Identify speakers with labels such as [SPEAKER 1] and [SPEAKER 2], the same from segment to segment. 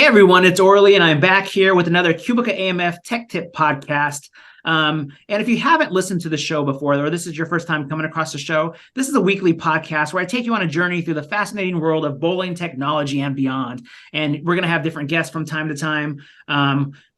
[SPEAKER 1] everyone, it's Orly, and I'm back here with another Cubica AMF Tech Tip podcast. And if you haven't listened to the show before, or this is your first time coming across the show, this is a weekly podcast where I take you on a journey through the fascinating world of bowling technology and beyond. And we're going to have different guests from time to time,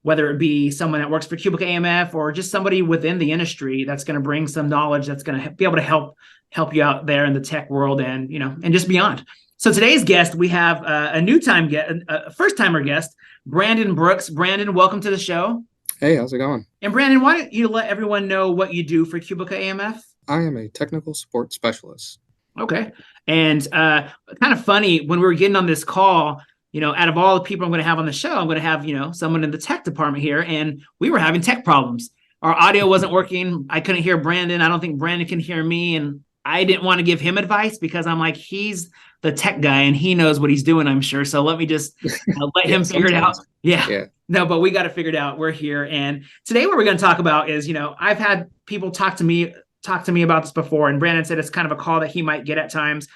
[SPEAKER 1] whether it be someone that works for Cubica AMF or just somebody within the industry that's going to bring some knowledge that's going to be able to help you out there in the tech world and just beyond. So today's guest, we have a first-timer guest, Brandon Brooks. Brandon, welcome to the show.
[SPEAKER 2] Hey, how's it going?
[SPEAKER 1] And Brandon, why don't you let everyone know what you do for Cubica AMF?
[SPEAKER 2] I am a technical support specialist.
[SPEAKER 1] Okay. And kind of funny, when we were getting on this call, out of all the people I'm going to have on the show, I'm going to have, someone in the tech department here, and we were having tech problems. Our audio wasn't working. I couldn't hear Brandon. I don't think Brandon can hear me. And I didn't want to give him advice because I'm like, he's the tech guy and he knows what he's doing, I'm sure. So let me just let him figure it out. Yeah. No, but we got it figured out. We're here. And today what we're going to talk about is, I've had people talk to me about this before. And Brandon said it's kind of a call that he might get at times,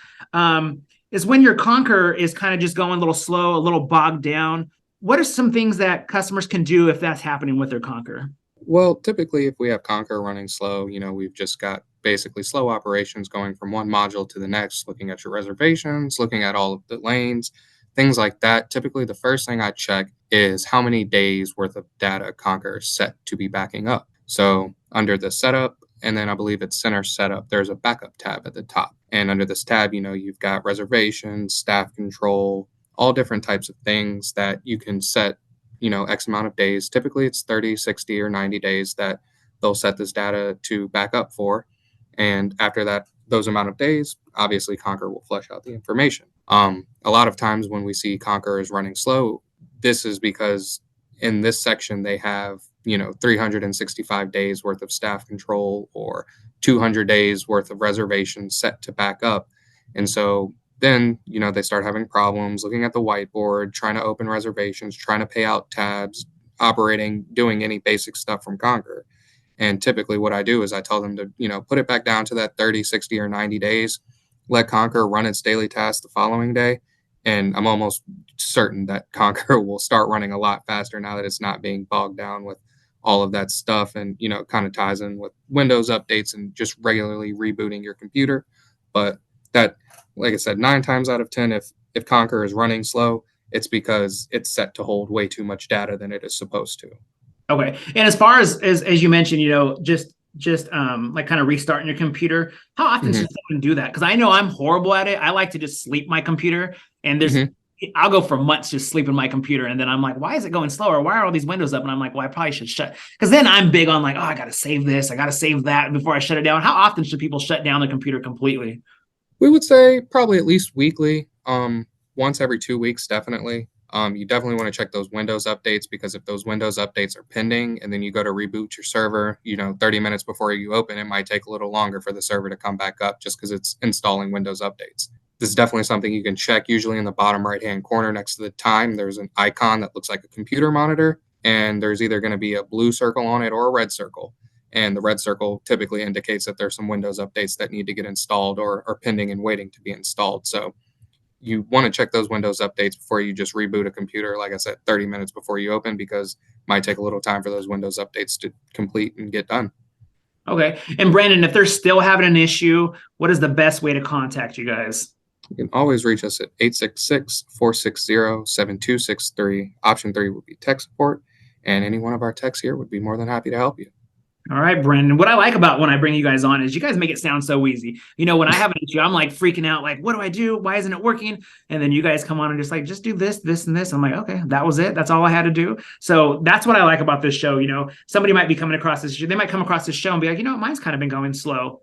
[SPEAKER 1] is when your Conqueror is kind of just going a little slow, a little bogged down. What are some things that customers can do if that's happening with their Conqueror?
[SPEAKER 2] Well, typically if we have Conqueror running slow, we've just got basically slow operations going from one module to the next, looking at your reservations, looking at all of the lanes, things like that. Typically, the first thing I check is how many days worth of data Conqueror is set to be backing up. So under the setup, and then I believe it's center setup, there's a backup tab at the top. And under this tab, you've got reservations, staff control, all different types of things that you can set, X amount of days. Typically, it's 30, 60, or 90 days that they'll set this data to back up for. And after that, those amount of days, obviously Conqueror will flush out the information. A lot of times when we see Conqueror is running slow, this is because in this section they have, 365 days worth of staff control or 200 days worth of reservations set to back up. And so then, they start having problems looking at the whiteboard, trying to open reservations, trying to pay out tabs, doing any basic stuff from Conqueror. And typically what I do is I tell them to, put it back down to that 30, 60, or 90 days, let Conqueror run its daily tasks the following day. And I'm almost certain that Conqueror will start running a lot faster now that it's not being bogged down with all of that stuff. And, it kind of ties in with Windows updates and just regularly rebooting your computer. But that, like I said, 9 times out of 10, if Conqueror is running slow, it's because it's set to hold way too much data than it is supposed to.
[SPEAKER 1] Okay. And as far as you mentioned, just like kind of restarting your computer, how often should someone do that? Because I know I'm horrible at it. I like to just sleep my computer, and I'll go for months just sleeping my computer. And then I'm like, why is it going slower? Why are all these windows up? And I'm like, well, I probably should shut, because then I'm big on like, oh, I got to save this. I got to save that before I shut it down. How often should people shut down the computer completely?
[SPEAKER 2] We would say probably at least weekly, once every 2 weeks, definitely. You definitely want to check those Windows updates, because if those Windows updates are pending and then you go to reboot your server, 30 minutes before you open, it might take a little longer for the server to come back up just because it's installing Windows updates. This is definitely something you can check. Usually in the bottom right-hand corner next to the time, there's an icon that looks like a computer monitor, and there's either going to be a blue circle on it or a red circle. And the red circle typically indicates that there's some Windows updates that need to get installed or are pending and waiting to be installed. So you want to check those Windows updates before you just reboot a computer, like I said, 30 minutes before you open, because it might take a little time for those Windows updates to complete and get done.
[SPEAKER 1] Okay. And Brandon, if they're still having an issue, what is the best way to contact you guys?
[SPEAKER 2] You can always reach us at 866-460-7263. Option 3 would be tech support, and any one of our techs here would be more than happy to help you.
[SPEAKER 1] All right, Brandon. What I like about when I bring you guys on is you guys make it sound so easy. When I have an issue, I'm like freaking out, like, what do I do? Why isn't it working? And then you guys come on and just do this, this, and this. I'm like, okay, that was it. That's all I had to do. So that's what I like about this show. Somebody might be coming across this issue. They might come across this show and be like, mine's kind of been going slow.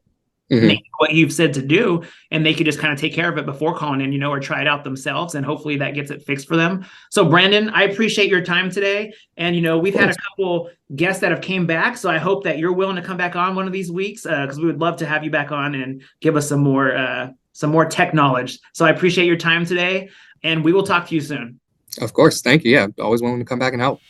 [SPEAKER 1] What you've said to do, and they could just kind of take care of it before calling in, or try it out themselves, and hopefully that gets it fixed for them. So Brandon, I appreciate your time today. And we've had a couple guests that have came back, so I hope that you're willing to come back on one of these weeks, because we would love to have you back on and give us some more tech knowledge. So I appreciate your time today, and we will talk to you soon.
[SPEAKER 2] Of course. Thank you. Yeah, always willing to come back and help.